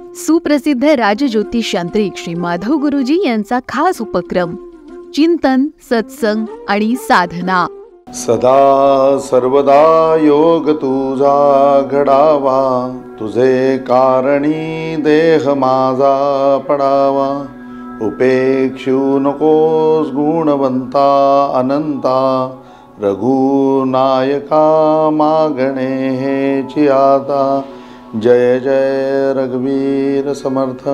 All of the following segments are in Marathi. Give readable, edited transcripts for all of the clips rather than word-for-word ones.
सुप्रसिद्ध राजज्योतिष यांत्रिक श्री माधव गुरुजी यांचा खास उपक्रम चिंतन, सत्संग आणि साधना। सदा सर्वदा योग तुझा घडावा, तुझे कारणी देह माझा पडावा। उपेक्षू नकोस गुणवंता अनंता, रघुनायका मागणे हेची आता। जय जय रघुवीर समर्थ।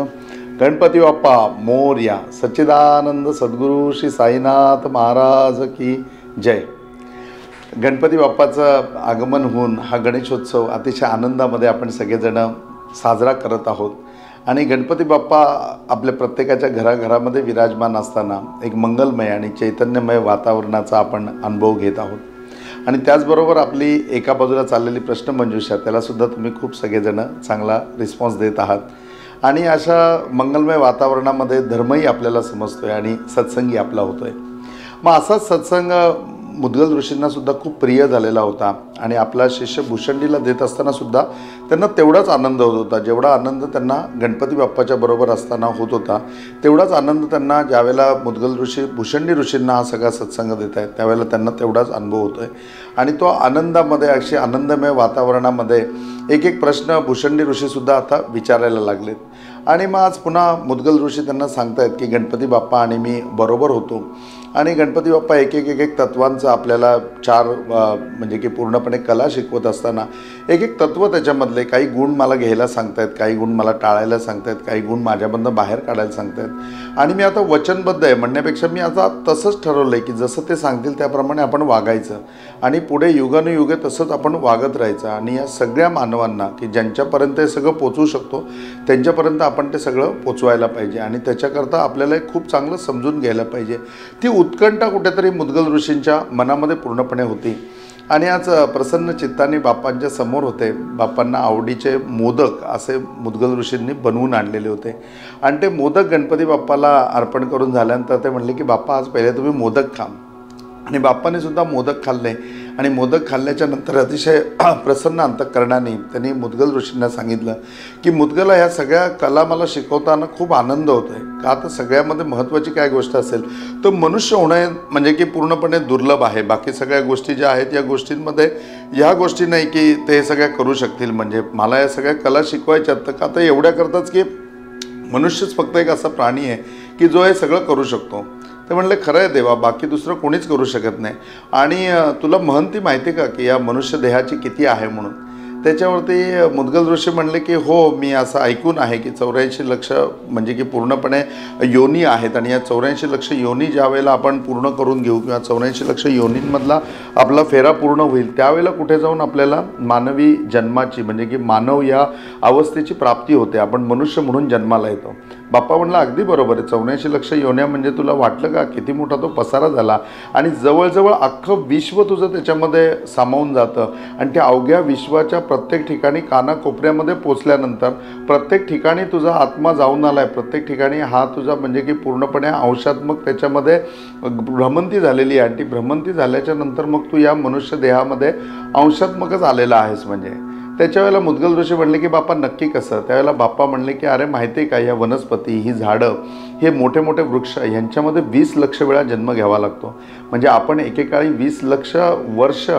गणपती बाप्पा मोरया। सच्चिदानंद सद्गुरू श्री साईनाथ महाराज की जय। गणपती बाप्पाचं आगमन होऊन हा गणेशोत्सव अतिशय आनंदामध्ये आपण सगळेजण साजरा करत आहोत। आणि गणपती बाप्पा आपल्या प्रत्येकाच्या घराघरामध्ये विराजमान असताना एक मंगलमय आणि चैतन्यमय वातावरणाचा आपण अनुभव घेत आहोत। आणि त्याचबरोबर आपली एका बाजूला चाललेली प्रश्नमंजुषा त्यालासुद्धा तुम्ही खूप सगळेजण चांगला रिस्पॉन्स देत आहात। आणि अशा मंगलमय वातावरणामध्ये धर्मही आपल्याला समजतोय आणि सत्संगी आपला होतोय। मग असाच सत्संग मुद्गल ऋषींनासुद्धा खूप प्रिय झालेला होता। आणि आपला शिष्य भुषंडीला देत असतानासुद्धा त्यांना तेवढाच आनंद होत होता जेवढा आनंद त्यांना गणपती बाप्पाच्या बरोबर असताना होत होता, तेवढाच आनंद त्यांना ज्यावेळेला मुद्गल ऋषी भुषंडी ऋषींना हा सगळा सत्संग देत आहेत त्यावेळेला त्यांना तेवढाच अनुभव होतो आहे। आणि तो आनंदामध्ये अशी आनंदमय वातावरणामध्ये एक एक प्रश्न भुषंडी ऋषीसुद्धा आता विचारायला लागलेत। आणि मग आज पुन्हा मुद्गल ऋषी त्यांना सांगतायत की गणपती बाप्पा आणि मी बरोबर होतो। आणि गणपती बाप्पा एक एक तत्वांचं आपल्याला चार म्हणजे की पूर्णपणे कला शिकवत असताना एक एक तत्व त्याच्यामधले काही गुण मला घ्यायला सांगतायत, काही गुण मला टाळायला सांगतायत, काही गुण माझ्यामधनं बाहेर काढायला सांगतायत। आणि मी आता वचनबद्ध आहे म्हणण्यापेक्षा मी आता तसंच ठरवलं आहे की जसं ते सांगतील त्याप्रमाणे आपण वागायचं आणि पुढे युगानुयुगे तसंच आपण वागत राहायचं। आणि या सगळ्या मानवांना की ज्यांच्यापर्यंत हे सगळं पोचवू शकतो त्यांच्यापर्यंत आपण ते सगळं पोचवायला पाहिजे। आणि त्याच्याकरता आपल्याला एक खूप चांगलं समजून घ्यायला पाहिजे। ती उत्कंठा कुठेतरी मुद्गल ऋषींच्या मनामध्ये पूर्णपणे होती। आणि आज प्रसन्न चित्ताने बाप्पांच्या समोर होते। बाप्पांना आवडीचे मोदक असे मुद्गल ऋषींनी बनवून आणलेले होते। आणि ते मोदक गणपती बाप्पाला अर्पण करून झाल्यानंतर ते म्हणले की बाप्पा आज पहिले तुम्ही मोदक खा। आणि बाप्पाने सुद्धा मोदक खाल्ले। आणि मोदक खाल्ल्याच्या नंतर अतिशय प्रसन्न अंतःकरणाने त्यांनी मुद्गल ऋषींना सांगितलं की मुद्गला ह्या सगळ्या कला मला शिकवताना खूप आनंद होतो आहे। का तर सगळ्यामध्ये महत्त्वाची काय गोष्ट असेल तर मनुष्य होणं म्हणजे की पूर्णपणे दुर्लभ आहे। बाकी सगळ्या गोष्टी ज्या आहेत या गोष्टींमध्ये ह्या गोष्टी नाही की ते सगळ्या करू शकतील। म्हणजे मला या सगळ्या कला शिकवायच्यात तर का तर एवढ्या करताच की मनुष्यच फक्त एक असा प्राणी आहे की जो हे सगळं करू शकतो। ते म्हणले खरं आहे देवा, बाकी दुसरं कोणीच करू शकत नाही। आणि तुला महंती माहिती का की या मनुष्य देहाची किती आहे म्हणून? त्याच्यावरती मुद्गल ऋषी म्हणले की हो, मी असं ऐकून आहे की 84 लक्ष म्हणजे की पूर्णपणे योनी आहेत। आणि या 84 लक्ष योनी ज्या वेळेला आपण पूर्ण करून घेऊ किंवा 84 लक्ष योनींमधला आपला फेरा पूर्ण होईल त्यावेळेला कुठे जाऊन आपल्याला मानवी जन्माची म्हणजे की मानव या अवस्थेची प्राप्ती होते, आपण मनुष्य म्हणून जन्माला येतो। बाप्पा म्हणला अगदी बरोबर आहे, 84 लक्ष योन्या म्हणजे तुला वाटलं का किती मोठा तो पसारा झाला। आणि जवळजवळ अख्खं विश्व तुझं त्याच्यामध्ये सामावून जातं। आणि त्या अवघ्या विश्वाच्या प्रत्येक ठिकाणी कानाकोपऱ्यामध्ये पोचल्यानंतर प्रत्येक ठिकाणी तुझा आत्मा जाऊन आला आहे, प्रत्येक ठिकाणी हा तुझा म्हणजे की पूर्णपणे अंशात्मक त्याच्यामध्ये भ्रमंती झालेली आहे। आणि ती भ्रमंती झाल्याच्या नंतर मग तू या मनुष्य देहामध्ये अंशात्मकच आलेला आहेस। म्हणजे त्याच्या वेळेला मुद्गल ऋषी म्हणले की बाप्पा नक्की कसं? त्यावेळेला बाप्पा म्हणले की अरे माहिती आहे का, या वनस्पती ही झाडं हे मोठे मोठे वृक्ष यांच्यामध्ये 20 लक्ष वेळा जन्म घ्यावा लागतो। म्हणजे आपण एकेकाळी 20 लक्ष वर्ष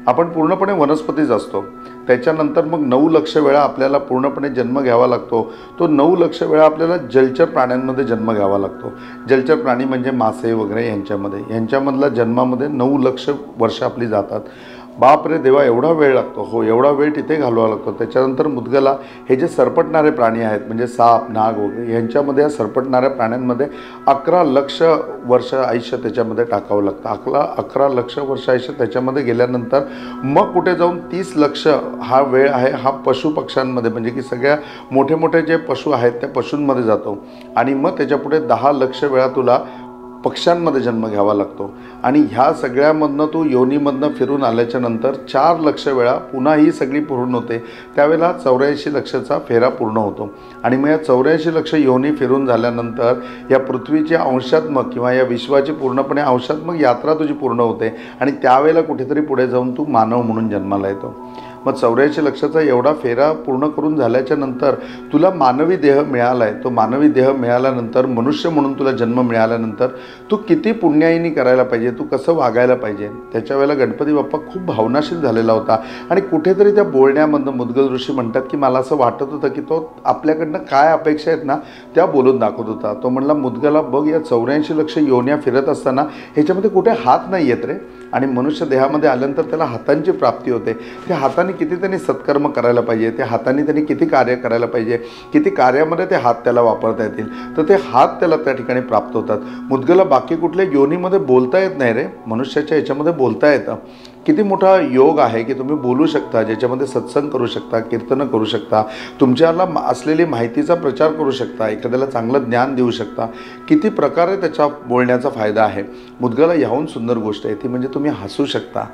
आपण पूर्णपणे वनस्पतीच असतो। त्याच्यानंतर मग 9 लक्ष वेळा आपल्याला पूर्णपणे जन्म घ्यावा लागतो। तो 9 लक्ष वेळा आपल्याला जलचर प्राण्यांमध्ये जन्म घ्यावा लागतो। जलचर प्राणी म्हणजे मासे वगैरे यांच्यामधला जन्मामध्ये 9 लक्ष वर्ष आपली जातात। बाप रे देवा, एवढा वेळ लागतो? हो, एवढा वेळ तिथे घालवावा लागतो। त्याच्यानंतर मुद्गला हे जे सरपटणारे प्राणी आहेत म्हणजे साप, नाग वगैरे यांच्यामध्ये या सरपटणाऱ्या प्राण्यांमध्ये 11 लक्ष वर्ष आयुष्य त्याच्यामध्ये टाकावं लागतं। 11 लक्ष वर्ष आयुष्य त्याच्यामध्ये गेल्यानंतर मग कुठे जाऊन 30 लक्ष हा वेळ आहे हा पशुपक्ष्यांमध्ये म्हणजे की सगळ्या मोठे मोठे जे पशु आहेत त्या पशूंमध्ये जातो। आणि मग त्याच्यापुढे 10 लक्ष वेळा तुला पक्ष्यांमध्ये जन्म घ्यावा लागतो। आणि ह्या सगळ्यामधनं तू योनीमधनं फिरून आल्याच्या नंतर 4 लक्ष वेळा पुन्हा ही सगळी पूर्ण होते। त्यावेळेला 84 लक्षाचा फेरा पूर्ण होतो। आणि मग या 84 लक्ष योनी फिरून झाल्यानंतर या पृथ्वीची अंशात्मक किंवा या विश्वाची पूर्णपणे अंशात्मक यात्रा तुझी पूर्ण होते। आणि त्यावेळेला कुठेतरी पुढे जाऊन तू मानव म्हणून जन्माला येतो। मग 84 लक्षाचा एवढा फेरा पूर्ण करून झाल्याच्या नंतर तुला मानवी देह मिळाला आहे. तो मानवी देह मिळाल्यानंतर मनुष्य म्हणून तुला जन्म मिळाल्यानंतर तू किती पुण्याईनी करायला पाहिजे, तू कसं वागायला पाहिजे. त्याच्या वेळेला गणपती बाप्पा खूप भावनाशील झालेला होता आणि कुठेतरी त्या बोलण्यामधनं मुद्गल ऋषी म्हणतात की मला असं वाटत होतं की तो आपल्याकडनं काय अपेक्षा आहेत ना त्या बोलून दाखवत होता. तो म्हणला, मुद्गला बघ, या 84 लक्ष योन्या फिरत असताना ह्याच्यामध्ये कुठे हात नाही येत रे. आणि मनुष्य देहामध्ये आल्यानंतर त्याला हातांची प्राप्ती होते. त्या हाताने किती त्यांनी सत्कर्म करायला पाहिजे, त्या हाताने त्यांनी किती कार्य करायला पाहिजे, किती कार्यामध्ये ते हात त्याला वापरता येतील, तर ते हात त्याला त्या ठिकाणी प्राप्त होतात. मुद्गला बाकी कुठल्या योनीमध्ये बोलता येत नाही रे, मनुष्याच्या ह्याच्यामध्ये बोलता येतं. किती मोठा योग आहे की तुम्ही बोलू शकता, ज्याच्यामध्ये सत्संग करू शकता, कीर्तनं करू शकता, तुमच्याला असलेली माहितीचा प्रचार करू शकता, एखाद्याला चांगलं ज्ञान देऊ शकता. किती प्रकारे त्याच्या बोलण्याचा फायदा आहे. मुद्गला याहून सुंदर गोष्ट आहे ती म्हणजे तुम्ही हसू शकता.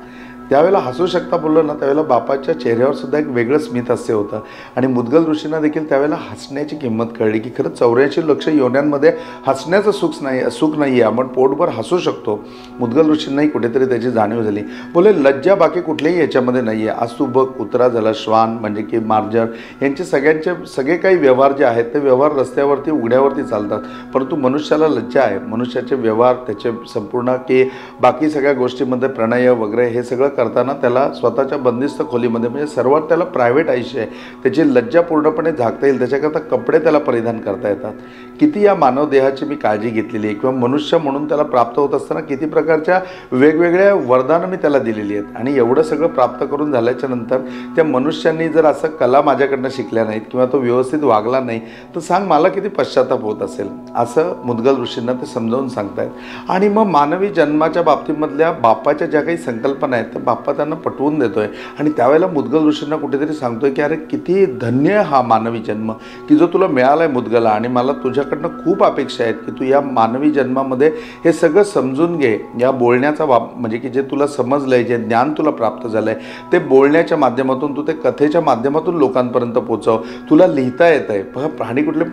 त्यावेळेला हसू शकता बोललो ना, त्यावेळेला बापाच्या चेहऱ्यावर सुद्धा एक वेगळं स्मित हास्य होतं. आणि मुद्गल ऋषींना देखील त्यावेळेला हसण्याची किंमत कळली की खरंच 84 लक्ष योन्यांमध्ये हसण्याचं सुख नाही आहे, आपण पोटभर हसू शकतो. मुद्गल ऋषींनाही कुठेतरी त्याची जाणीव झाली. बोले लज्जा बाकी कुठल्याही याच्यामध्ये नाही आहे. आज तू बघ, कुत्रा झाला, श्वान म्हणजे की मार्जर, यांचे सगळे काही व्यवहार जे आहेत ते व्यवहार रस्त्यावरती उघड्यावरती चालतात, परंतु मनुष्याला लज्जा आहे. मनुष्याचे व्यवहार, त्याचे संपूर्ण की बाकी सगळ्या गोष्टीमध्ये प्रणय वगैरे हे सगळं करताना त्याला स्वतःच्या बंदिस्त खोलीमध्ये म्हणजे सर्वात त्याला प्रायव्हेट आयुष्य आहे, त्याची लज्जा पूर्णपणे झाकता येईल, त्याच्याकरता कपडे त्याला परिधान करता येतात. किती या मानव देहाची मी काळजी घेतलेली आहे किंवा मनुष्य म्हणून त्याला प्राप्त होत असताना किती प्रकारच्या वेगवेगळ्या वरदानं मी त्याला दिलेली आहेत. आणि एवढं सगळं प्राप्त करून झाल्याच्या नंतर त्या मनुष्यांनी जर असं कला माझ्याकडनं शिकल्या नाहीत किंवा तो व्यवस्थित वागला नाही तर सांग मला किती पश्चाताप होत असेल, असं मुद्गल ऋषींना ते समजावून सांगतायत. आणि मग मानवी जन्माच्या बाबतीमधल्या बापाच्या ज्या काही संकल्पना आहेत बाप्पा त्यांना पटवून देतोय. आणि त्यावेळेला मुद्गल ऋषींना कुठेतरी सांगतोय की अरे किती धन्य हा मानवी जन्म की जो तुला मिळाला आहे मुद्गला, आणि मला तुझ्याकडनं खूप अपेक्षा आहेत की तू या मानवी जन्मामध्ये हे सगळं समजून घे. या बोलण्याचा म्हणजे की जे तुला समजलं आहे, जे ज्ञान तुला प्राप्त झालं आहे ते बोलण्याच्या माध्यमातून तू ते कथेच्या माध्यमातून लोकांपर्यंत पोचव. तुला लिहिता येत आहे. प्राणी कुठले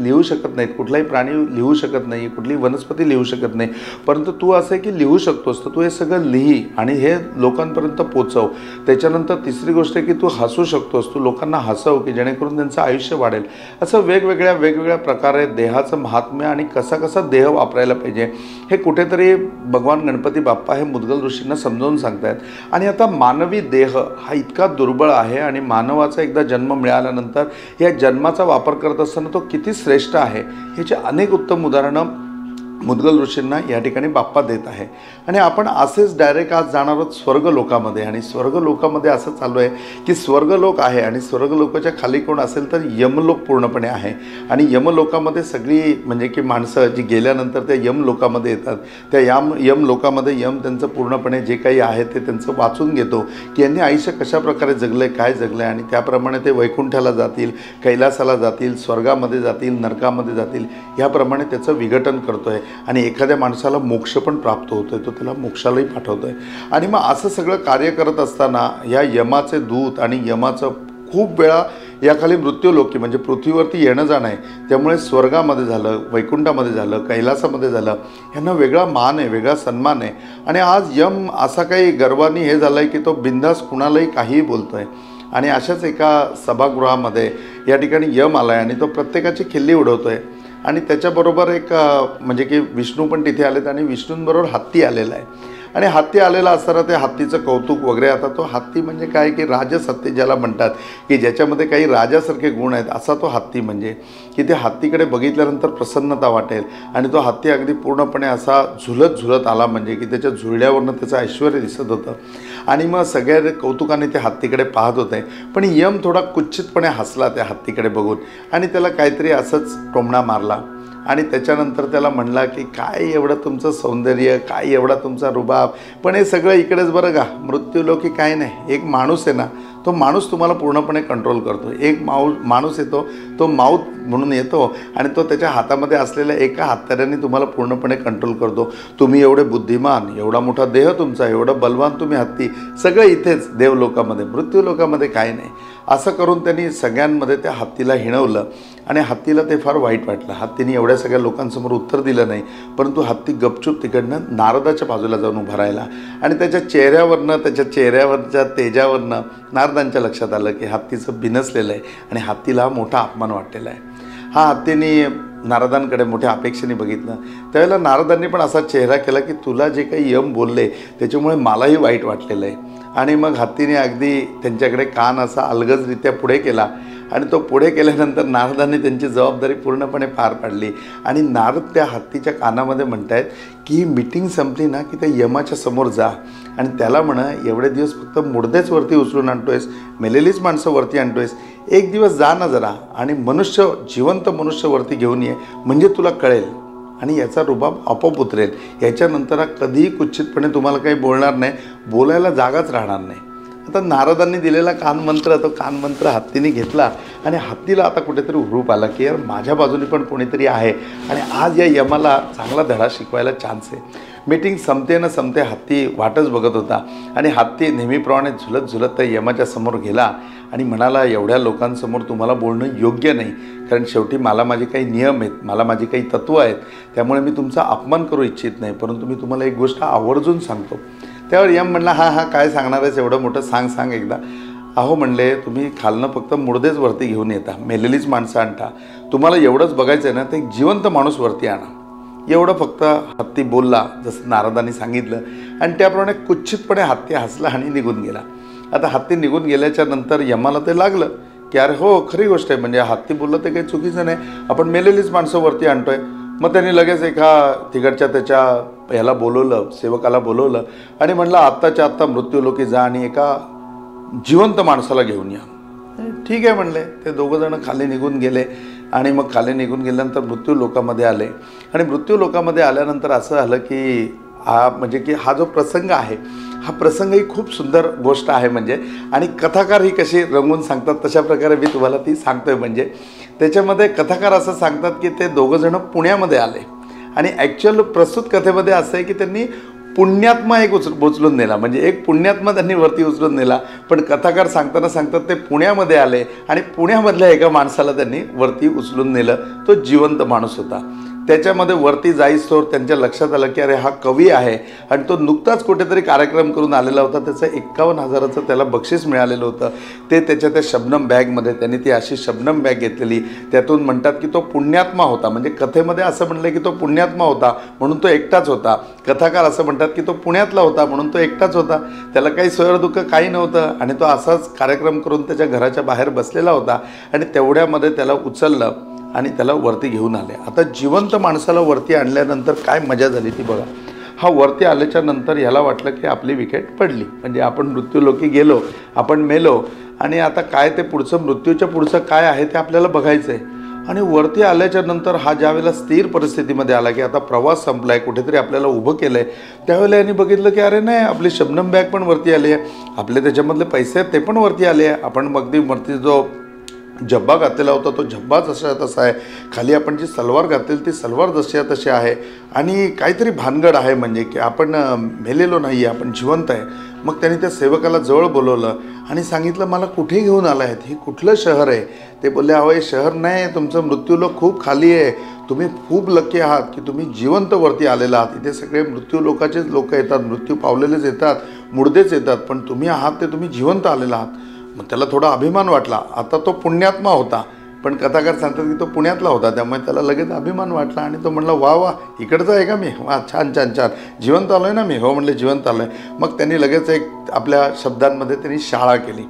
लिहू शकत नाहीत, कुठलाही प्राणी लिहू शकत नाही, कुठली वनस्पती लिहू शकत नाही, परंतु तू असं आहे की लिहू शकतोस, तर तू हे सगळं लिही आणि हे लोकांपर्यंत पोचव. त्याच्यानंतर तिसरी गोष्ट आहे की तू हसू शकतोस, तू लोकांना हसव की जेणेकरून त्यांचं आयुष्य वाढेल. असं वेगवेगळ्या प्रकारे देहाचं महात्म्य आणि कसा देह वापरायला पाहिजे हे कुठेतरी भगवान गणपती बाप्पा हे मुद्गल ऋषींना समजावून सांगतायत. आणि आता मानवी देह हा इतका दुर्बळ आहे आणि मानवाचा एकदा जन्म मिळाल्यानंतर या जन्माचा वापर करत असताना तो किती श्रेष्ठ आहे ह्याचे अनेक उत्तम उदाहरणं मुद्गल ऋषींना या ठिकाणी बाप्पा देत आहे. आणि आपण असेच डायरेक्ट आज जाणार आहोत स्वर्गलोकामध्ये. आणि स्वर्गलोकामध्ये असं चालू आहे की स्वर्गलोक आहे आणि स्वर्गलोकाच्या खाली कोण असेल तर यमलोक पूर्णपणे आहे. आणि यमलोकामध्ये सगळी म्हणजे की माणसं जी गेल्यानंतर त्या यमलोकामध्ये येतात, त्या यमलोकामध्ये यम त्यांचं पूर्णपणे जे काही आहे ते त्यांचं वाचून घेतो की यांनी आयुष्य कशाप्रकारे जगलं आहे, काय जगलं आहे, आणि त्याप्रमाणे ते वैकुंठाला जातील, कैलासाला जातील, स्वर्गामध्ये जातील, नरकामध्ये जातील, ह्याप्रमाणे त्याचं विघटन करतो आहे. आणि एखाद्या माणसाला मोक्ष पण प्राप्त होतोय, तो त्याला मोक्षालाही पाठवतोय. आणि मग असं सगळं कार्य करत असताना या यमाचे दूत आणि यमाचं खूप वेळा याखाली मृत्यूलोकी म्हणजे पृथ्वीवरती येणं जाणं आहे. त्यामुळे स्वर्गामध्ये झालं, वैकुंठामध्ये झालं, कैलासामध्ये झालं, यांना वेगळा मान आहे, वेगळा सन्मान आहे. आणि आज यम असा काही गर्वाने हे झालं आहे की तो बिंदास कुणालाही काहीही बोलतो आहे. आणि अशाच एका सभागृहामध्ये या ठिकाणी यम आला आहे आणि तो प्रत्येकाची खिल्ली उडवतो आहे. आणि त्याच्याबरोबर एक म्हणजे की विष्णू पण तिथे आलेत आणि विष्णूंबरोबर हत्ती आलेला आहे. आणि हत्ती आलेला असताना ते हत्तीचं कौतुक वगैरे. आता तो हत्ती म्हणजे काय की राजस हत्ती ज्याला म्हणतात की ज्याच्यामध्ये काही राजासारखे गुण आहेत, असा तो हत्ती म्हणजे की ते हत्तीकडे बघितल्यानंतर प्रसन्नता वाटेल. आणि तो हत्ती अगदी पूर्णपणे असा झुलत आला म्हणजे की त्याच्या झुरड्यावरनं त्याचं ऐश्वर्य दिसत होतं. आणि मग सगळ्या कौतुकाने ते हत्तीकडे पाहत होते. पण यम थोडा कुच्चितपणे हसला त्या हत्तीकडे बघून आणि त्याला काहीतरी असंच टोमणा मारला. आणि त्याच्यानंतर त्याला म्हणला की काय एवढं तुमचं सौंदर्य, काय एवढा तुमचा रुबाब, पण हे सगळं इकडेच बरं का, मृत्यूलोकी काय नाही, एक माणूस आहे ना, तो माणूस तुम्हाला पूर्णपणे कंट्रोल करतो. एक माणूस येतो, तो माऊथ म्हणून येतो आणि तो त्याच्या हातामध्ये असलेल्या एका हत्याराने तुम्हाला पूर्णपणे कंट्रोल करतो. तुम्ही एवढे बुद्धिमान, एवढा मोठा देह तुमचा, एवढं बलवान तुम्ही हत्ती, सगळं इथेच देवलोकामध्ये, मृत्यूलोकामध्ये काय नाही. असं करून त्यांनी सगळ्यांमध्ये त्या हत्तीला हिणवलं आणि हत्तीला ते फार वाईट वाटलं. हत्तीने एवढ्या सगळ्या लोकांसमोर उत्तर दिलं नाही, परंतु हत्ती गपचूप तिकडनं नारदाच्या बाजूला जाऊन उभा राहिला आणि त्याच्या चेहऱ्यावरच्या तेजावरनं नारदांच्या लक्षात आलं की हत्तीचं बिनसलेलं आहे आणि हत्तीला मोठा अपमान वाटलेला आहे. हा हत्तीने नारदांकडे मोठ्या अपेक्षेने बघितलं. त्यावेळेला नारदांनी पण असा चेहरा केला की तुला जे काही यम बोलले त्याच्यामुळे मलाही वाईट वाटलेलं आहे. आणि मग हत्तीने अगदी त्यांच्याकडे कान असा अलगदरित्या पुढे केला आणि तो पुढे केल्यानंतर नारदांनी त्यांची जबाबदारी पूर्णपणे पार पाडली. आणि नारद त्या हत्तीच्या कानामध्ये म्हणतायत की ही मीटिंग संपली ना की त्या यमाच्या समोर जा आणि त्याला म्हणा एवढे दिवस फक्त मुर्देच वरती उचलून आणतोयस, मेलेलीच माणसं वरती आणतोयस, एक दिवस जा ना जरा आणि जिवंत मनुष्य वरती घेऊन ये, म्हणजे तुला कळेल आणि याचा रुबाब आपोआप उतरेल. याच्यानंतर कधीही कुचितपणे तुम्हाला काही बोलणार नाही, बोलायला जागाच राहणार नाही. आता नारदांनी दिलेला कानमंत्र, तो कानमंत्र हत्तीने घेतला आणि हत्तीला आता कुठेतरी हुरूप आला की यार माझ्या बाजूने पण कोणीतरी आहे आणि आज या यमाला चांगला धडा शिकवायला चान्स आहे. मीटिंग संपते न संपते हत्ती वाटच बघत होता आणि हत्ती नेहमीप्रमाणे झुलत झुलत त्या यमाच्या समोर गेला आणि म्हणाला एवढ्या लोकांसमोर तुम्हाला बोलणं योग्य नाही, कारण शेवटी मला माझे काही नियम आहेत, मला माझी काही तत्त्व आहेत, त्यामुळे मी तुमचा अपमान करू इच्छित नाही, परंतु मी तुम्हाला एक गोष्ट आवर्जून सांगतो. त्यावर यम म्हणला हा काय सांगणार आहेस, एवढं मोठं सांग एकदा. अहो म्हणले तुम्ही खालनं फक्त मुर्देच वरती घेऊन येता, मेलेलीच माणसं आणता, तुम्हाला एवढंच बघायचं आहे ना तर एक जिवंत माणूस वरती आणा. एवढं फक्त हत्ती बोलला जसं नारदांनी सांगितलं आणि त्याप्रमाणे कुचितपणे हत्ती हसला आणि निघून गेला. आता हत्ती निघून गेल्याच्या नंतर यमाला ते लागलं की अरे हो खरी गोष्ट आहे, म्हणजे हत्ती बोललं ते काही चुकीचं नाही, आपण मेलेलीच माणसं वरती आणतोय. मग त्यांनी लगेच तिकडच्या त्याच्या याला बोलवलं, सेवकाला बोलवलं आणि म्हणलं आत्ताच्या आत्ता मृत्यूलोकी जा आणि एका जिवंत माणसाला घेऊन या. ठीक आहे म्हणले. ते दोघंजणं खाली निघून गेले आणि मग खाली निघून गेल्यानंतर मृत्यू लोकामध्ये आले आणि मृत्यू लोकामध्ये आल्यानंतर असं झालं की हा जो प्रसंग आहे हा प्रसंगही खूप सुंदर गोष्ट आहे म्हणजे, आणि कथाकार ही कशी रंगवून सांगतात तशा प्रकारे मी तुम्हाला ती सांगतोय. म्हणजे त्याच्यामध्ये कथाकार असं सांगतात की ते दोघंजणं पुण्यामध्ये आले आणि ॲक्च्युअल प्रस्तुत कथेमध्ये असं आहे की त्यांनी पुण्यात्मा एक उचलून नेला, म्हणजे एक पुण्यात्मा त्यांनी वरती उचलून नेला, पण कथाकार सांगताना सांगतात ते पुण्यामध्ये आले आणि पुण्यामधल्या एका माणसाला त्यांनी वरती उचलून नेलं. तो जिवंत माणूस होता. त्याच्यामध्ये वरती जाईस्तोवर त्यांच्या लक्षात आलं की अरे हा कवी आहे आणि तो नुकताच कुठेतरी कार्यक्रम करून आलेला होता, त्याचं 51,000चं त्याला बक्षीस मिळालेलं होतं. ते त्याच्या त्या शबनम बॅगमध्ये त्यांनी ती अशी शबनम बॅग घेतलेली. त्यातून म्हणतात की तो पुण्यात्मा होता, म्हणजे कथेमध्ये असं म्हणलं की तो पुण्यात्मा होता म्हणून तो एकटाच होता. कथाकार असं म्हणतात की तो पुण्यातला होता म्हणून तो एकटाच होता, त्याला काही सोयरदुःख काही नव्हतं आणि तो असाच कार्यक्रम करून त्याच्या घराच्या बाहेर बसलेला होता आणि तेवढ्यामध्ये त्याला उचललं आणि त्याला वरती घेऊन आले. आता जिवंत माणसाला वरती आणल्यानंतर काय मजा झाली ती बघा. हा वरती आल्याच्या नंतर याला वाटलं की आपली विकेट पडली, म्हणजे आपण मृत्यूलोकी गेलो, आपण मेलो आणि आता काय ते मृत्यूच्या पुढचं काय आहे ते आपल्याला बघायचं आहे. आणि वरती आल्याच्या नंतर हा ज्यावेळेला स्थिर परिस्थितीमध्ये आला की आता प्रवास संपला आहे, कुठेतरी आपल्याला उभं केलं आहे, त्यावेळेला यांनी बघितलं की अरे नाही आपली शबनम बॅग पण वरती आली आहे, आपले त्याच्यामधले पैसे आहेत ते पण वरती आले आहे, आपण अगदी वरती जो झब्बा घातलेला होता तो झब्बा जसा तसा आहे, खाली आपण जी सलवार घातलेली ती सलवार जशी तशी आहे आणि काहीतरी भानगड आहे, म्हणजे की आपण मेलेलो नाही आहे, आपण जिवंत आहे. मग त्यांनी त्या सेवकाला जवळ बोलवलं आणि सांगितलं मला कुठे घेऊन आला आहेत, हे कुठलं शहर आहे. ते बोलले अहो हे शहर नाही, तुमचं मृत्यूलोक खूप खाली आहे, तुम्ही खूप लकी आहात की तुम्ही जिवंत वरती आलेला आहात. इथे सगळे मृत्यूलोकाचेच लोक येतात, मृत्यू पावलेलेच येतात, मुर्देच येतात, पण तुम्ही आहात ते तुम्ही जिवंत आलेला आहात. मग त्याला थोडा अभिमान वाटला. आता तो पुण्यात्मा होता पण कथाकार सांगतात की तो पुण्यातला होता, त्यामुळे त्याला लगेच अभिमान वाटला आणि तो म्हणला वा इकडचा आहे का मी, वा छान जिवंत आलो आहे ना मी. हो म्हणले जिवंत आलो आहे. मग त्यांनी लगेच एक आपल्या शब्दांमध्ये त्यांनी शाळा केली.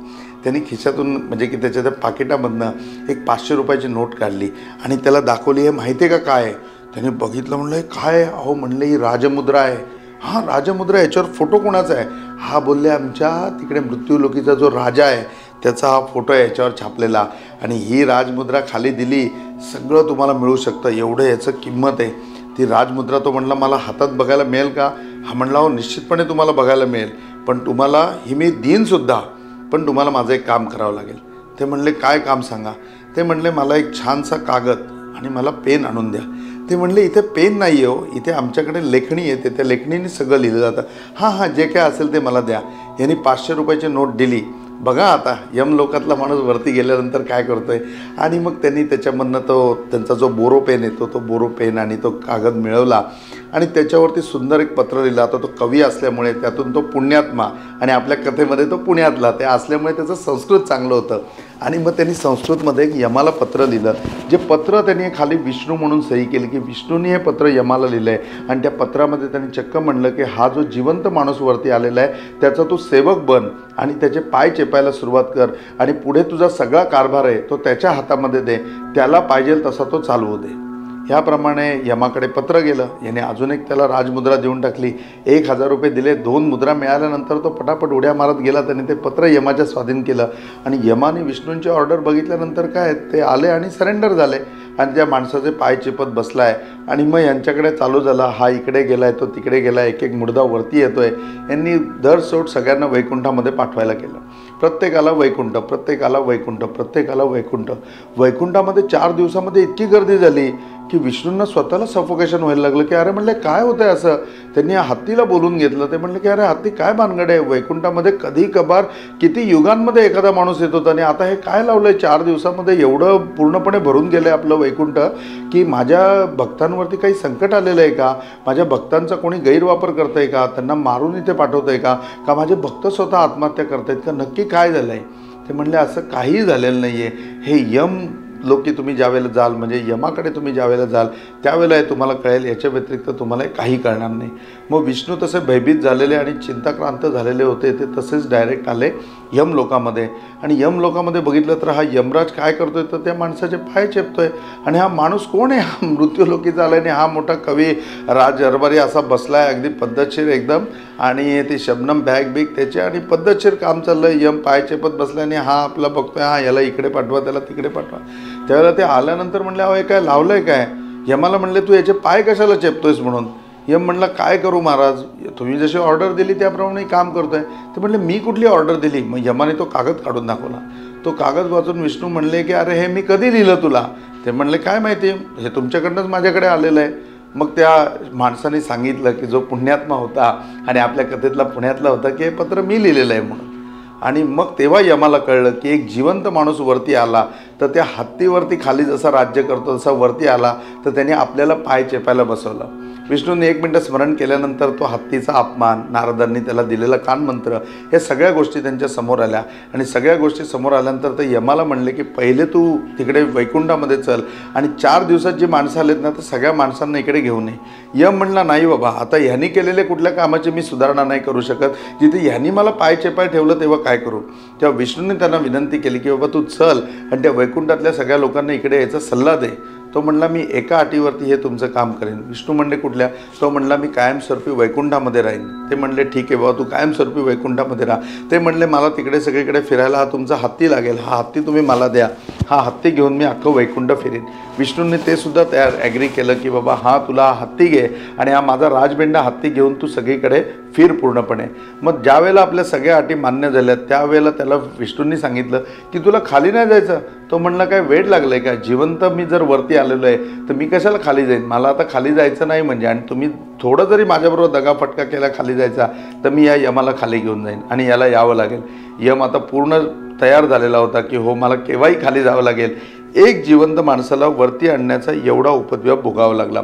त्यांनी खिशातून म्हणजे की त्याच्या त्या पाकिटामधनं एक 500 रुपयाची नोट काढली आणि त्याला दाखवली. हे माहिती आहे का काय आहे. त्याने बघितलं, म्हणलं हे काय. अहो म्हणले ही राजमुद्रा आहे. हां राजमुद्रा, याच्यावर फोटो कोणाचा आहे. हा बोलले आमच्या तिकडे मृत्यूलोकीचा जो राजा आहे त्याचा हा फोटो आहे याच्यावर छापलेला आणि ही राजमुद्रा खाली दिली, सगळं तुम्हाला मिळू शकतं, एवढं याचं किंमत आहे. ती राजमुद्रा तो म्हणला मला हातात बघायला मिळेल का. हा म्हणला हो निश्चितपणे तुम्हाला बघायला मिळेल, पण तुम्हाला ही मी देईनसुद्धा, पण तुम्हाला माझं एक काम करावं लागेल. ते म्हणले काय काम सांगा. ते म्हणले मला एक छानसा कागद आणि मला पेन आणून द्या. ते म्हणले इथे पेन नाही हो, इथे आमच्याकडे लेखणी येते, त्या लेखणीने सगळं लिहिलं जातं. हां जे काय असेल ते मला द्या. यांनी 500 रुपयाची नोट दिली बघा आता यमलोकातला माणूस वरती गेल्यानंतर काय करतोय. आणि मग त्यांनी त्याच्यामधनं त्यांचा जो बोरो पेन येतो तो बोरो पेन आणि तो कागद मिळवला आणि त्याच्यावरती सुंदर एक पत्र लिहिलं. आता तो कवी असल्यामुळे त्यातून तो पुण्यात्मा आणि आपल्या कथेमध्ये तो पुण्यातला ते असल्यामुळे त्याचं संस्कृत चांगलं होतं. आणि मग त्यांनी संस्कृतमध्ये एक यमाला पत्र लिहिलं. जे पत्र त्यांनी खाली विष्णू म्हणून सही केली की विष्णूने हे पत्र यमाला लिहिलं आहे. आणि त्या पत्रामध्ये त्यांनी चक्क म्हणलं की हा जो जिवंत माणूस वरती आलेला आहे त्याचा तू सेवक बन आणि त्याचे पाय चेपायला सुरुवात कर आणि पुढे तुझा सगळा कारभार आहे तो त्याच्या हातामध्ये दे, त्याला पाहिजे तसा तो चालवू दे. ह्याप्रमाणे यमाकडे पत्र गेलं. याने अजून एक त्याला राजमुद्रा देऊन टाकली. 1000 रुपये दिले. 2 मुद्रा मिळाल्यानंतर तो पटापट उड्या मारत गेला. त्याने ते पत्र यमाच्या स्वाधीन केलं आणि यमाने विष्णूंची ऑर्डर बघितल्यानंतर काय ते आले आणि सरेंडर झाले आणि त्या माणसाचे पाय चिपत बसला आहे. आणि मग यांच्याकडे चालू झाला, हा इकडे गेला आहे तो तिकडे गेला आहे, एक एक मुर्दा वरती येतो आहे. यांनी दर सोड सगळ्यांना वैकुंठामध्ये पाठवायला केलं. प्रत्येकाला वैकुंठ, प्रत्येकाला वैकुंठ, प्रत्येकाला वैकुंठ. वैकुंठामध्ये 4 दिवसामध्ये इतकी गर्दी झाली की विष्णूंना स्वतःला सफोकेशन व्हायला लागलं की अरे म्हणले काय होतं आहे असं. त्यांनी हत्तीला बोलून घेतलं. ते म्हणले की अरे हत्ती काय भानगड आहे, वैकुंठामध्ये कधी कभार किती युगांमध्ये एखादा माणूस येत होता आणि आता हे काय लावलं आहे 4 दिवसामध्ये एवढं पूर्णपणे भरून गेलं आहे आपलं वैकुंठ की माझ्या भक्तांवरती काही संकट आलेलं आहे का, माझ्या भक्तांचा कोणी गैरवापर करत आहे का, त्यांना मारून इथे पाठवत आहे का माझे भक्त स्वतः आत्महत्या करत आहेत का, नक्की काय झालं आहे. ते म्हणले असं काही झालेलं नाही आहे. हे यम लोकी तुम्ही ज्यावेळेला जाल म्हणजे यमाकडे तुम्ही ज्यावेळेला जाल त्यावेळेला हे तुम्हाला कळेल, याच्या व्यतिरिक्त तुम्हाला काही कळणार नाही. मग विष्णू तसे भयभीत झालेले आणि चिंताक्रांत झालेले होते. ते तसेच डायरेक्ट आले यमलोकामध्ये आणि यमलोकामध्ये बघितलं तर हा यमराज काय करतोय तर त्या माणसाचे पाय चेपतोय. आणि हा माणूस कोण आहे, हा मृत्यूलोकीचा आला आणि हा मोठा कवी राज अरबारी असा बसला आहे अगदी पद्धतशीर एकदम आणि ती शबनम बॅग बिग त्याचे आणि पद्धतशीर काम चाललं. यम पाय चेपत बसला आणि हा आपला बघतोय, हा याला इकडे पाठवा त्याला तिकडे पाठवा. त्यावेळेला ते आल्यानंतर म्हणले अहो हे काय लावलं आहे काय. यमाला म्हणले तू याचे पाय कशाला चेपतोयस म्हणून. यम म्हणला काय करू महाराज, तुम्ही जशी ऑर्डर दिली त्याप्रमाणे काम करतोय. ते म्हणले मी कुठली ऑर्डर दिली. मग यमाने तो कागद काढून दाखवला. तो कागद वाचून विष्णू म्हणले की अरे हे मी कधी लिहिलं तुला. ते म्हणले काय माहिती, हे तुमच्याकडनंच माझ्याकडे आलेलं आहे. मग त्या माणसाने सांगितलं की जो पुण्यात्मा होता आणि आपल्या कथेतला पुण्यातला होता की हे पत्र मी लिहिलेलं आहे म्हणून. आणि मग तेव्हा यमाला कळलं की एक जिवंत माणूस वरती आला तर त्या हत्तीवरती खाली जसा राज्य करतो तसा वरती आला तर त्याने आपल्याला पाय चेपायला बसवलं. विष्णूने 1 मिनटं स्मरण केल्यानंतर तो हत्तीचा अपमान, नारदांनी त्याला दिलेला कानमंत्र, हे सगळ्या गोष्टी त्यांच्या समोर आल्या. आणि सगळ्या गोष्टी समोर आल्यानंतर ते यमाला म्हणले की पहिले तू तिकडे वैकुंठामध्ये चल आणि 4 दिवसात जी माणसं आलेत ना तर सगळ्या माणसांना इकडे घेऊन ये. यम म्हणला नाही बाबा, आता ह्यांनी केलेल्या कुठल्या कामाची मी सुधारणा नाही करू शकत. जिथे ह्यांनी मला पाय चेपाय ठेवलं तेव्हा काय करू. तेव्हा विष्णूने त्यांना विनंती केली की बाबा तू चल आणि त्या वैकुंठातल्या सगळ्या लोकांना इकडे यायचा सल्ला दे. तो म्हणला मी एका अटीवरती हे तुमचं काम करेन. विष्णू म्हणले कुठल्या. तो म्हणला मी कायमस्वरूपी वैकुंठामध्ये राहीन. ते म्हणले ठीक आहे बाबा तू कायमस्वरूपी वैकुंठामध्ये राहा. ते म्हणले मला तिकडे सगळीकडे फिरायला हा तुमचा हत्ती लागेल, हा हत्ती तुम्ही मला द्या, हा हत्ती घेऊन मी अख्खं वैकुंठ फिरेन. विष्णूंनी ते सुद्धा तयार ॲग्री केलं की बाबा हा तुला हत्ती घे आणि हा माझा राजबेंडा हत्ती घेऊन तू सगळीकडे फिर पूर्णपणे. मग ज्यावेळेला आपल्या सगळ्या अटी मान्य झाल्या त्यावेळेला त्याला विष्णूंनी सांगितलं की तुला खाली नाही जायचं. तो म्हणला काय वेळ लागलं आहे का, जिवंत मी जर वरती आलेलो आहे तर मी कशाला खाली जाईन, मला आता खाली जायचं नाही म्हणजे. आणि तुम्ही थोडं जरी माझ्याबरोबर दगाफटका केला खाली जायचा तर मी या यमाला खाली घेऊन जाईन आणि याला यावं लागेल. यम आता पूर्ण तयार झालेला होता की हो मला केव्हाही खाली जावं लागेल. एक जिवंत माणसाला वरती आणण्याचा एवढा उपद्व्याप भोगावा लागला.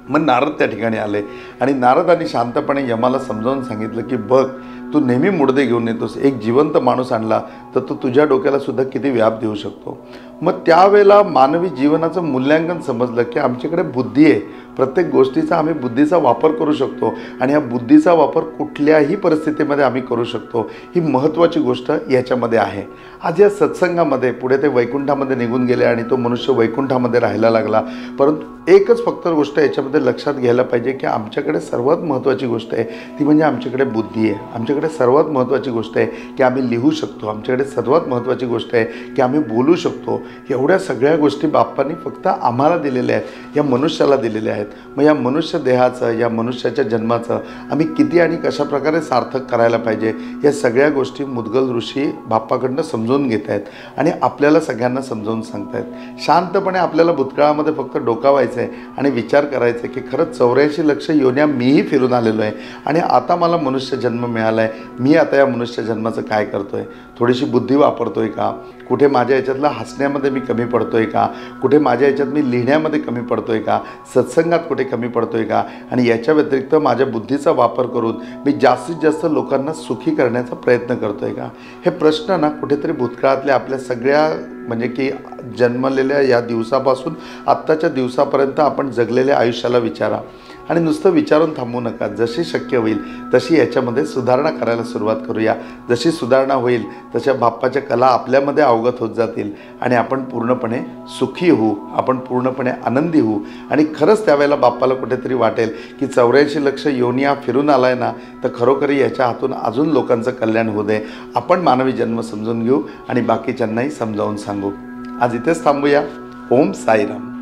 मग नारद त्या ठिकाणी आले आणि नारदांनी शांतपणे यमाला समजावून सांगितलं की बघ तू नेहमी मुडदे घेऊन येतोस, एक जिवंत माणूस आणला तर तो तुझ्या डोक्याला सुद्धा किती व्याप देऊ शकतो. मग त्यावेळेला मानवी जीवनाचं मूल्यांकन समजलं की आमच्याकडे बुद्धी आहे, प्रत्येक गोष्टीचा आम्ही बुद्धीचा वापर करू शकतो आणि ह्या बुद्धीचा वापर कुठल्याही परिस्थितीमध्ये आम्ही करू शकतो. ही महत्त्वाची गोष्ट याच्यामध्ये आहे. आज या सत्संगामध्ये पुढे ते वैकुंठामध्ये निघून गेले आणि तो मनुष्य वैकुंठामध्ये राहायला लागला. परंतु एकच फक्त गोष्ट याच्यामध्ये लक्षात घ्यायला पाहिजे की आमच्याकडे सर्वात महत्त्वाची गोष्ट आहे ती म्हणजे आमच्याकडे बुद्धी आहे. आमच्याकडे सर्वात महत्त्वाची गोष्ट आहे की आम्ही लिहू शकतो. आमच्याकडे सर्वात महत्त्वाची गोष्ट आहे की आम्ही बोलू शकतो. एवढ्या सगळ्या गोष्टी बाप्पांनी फक्त आम्हाला दिलेल्या आहेत, या मनुष्याला दिलेल्या आहेत. मग या मनुष्य देहाचं, या मनुष्याच्या जन्माचं आम्ही किती आणि कशा प्रकारे सार्थक करायला पाहिजे या सगळ्या गोष्टी मुद्गल ऋषी बाप्पाकडनं समजून घेत आहेत आणि आपल्याला सगळ्यांना समजावून सांगत आहेत. शांतपणे आपल्याला भूतकाळामध्ये फक्त डोकावायचं आहे आणि विचार करायचा आहे की खरंच 84 लक्ष योन्या मीही फिरून आलेलो आहे आणि आता मला मनुष्य जन्म मिळाला आहे. मी आता या मनुष्य जन्माचं काय करतो आहे. थोडीशी बुद्धी वापरतोय का, कुठे माझ्या याच्यातला हसण्यामध्ये मी कमी पडतोय का, कुठे माझ्या याच्यात मी लिहिण्यामध्ये कमी पडतोय का, सत्संगात कुठे कमी पडतोय का, आणि याच्या व्यतिरिक्त माझ्या बुद्धीचा वापर करून मी जास्तीत जास्त लोकांना सुखी करण्याचा प्रयत्न करतोय का. हे प्रश्न ना कुठेतरी भूतकाळातल्या आपल्या सगळ्या म्हणजे की जन्मलेल्या या दिवसापासून आत्ताच्या दिवसापर्यंत आपण जगलेल्या आयुष्याला विचारा, आणि नुसतं विचारून थांबू नका. जशी शक्य होईल तशी याच्यामध्ये सुधारणा करायला सुरुवात करूया. जशी सुधारणा होईल तशा बाप्पाच्या कला आपल्यामध्ये अवगत होत जातील आणि आपण पूर्णपणे सुखी होऊ, आपण पूर्णपणे आनंदी होऊ. आणि खरंच त्यावेळेला बाप्पाला कुठेतरी वाटेल की 84 लक्ष योनी हा फिरून आला आहे ना, तर खरोखरी याच्या हातून अजून लोकांचं कल्याण होऊ दे. आपण मानवी जन्म समजून घेऊ आणि बाकीच्यांनाही समजावून सांगू. आज इथेच थांबूया. ओम साईराम.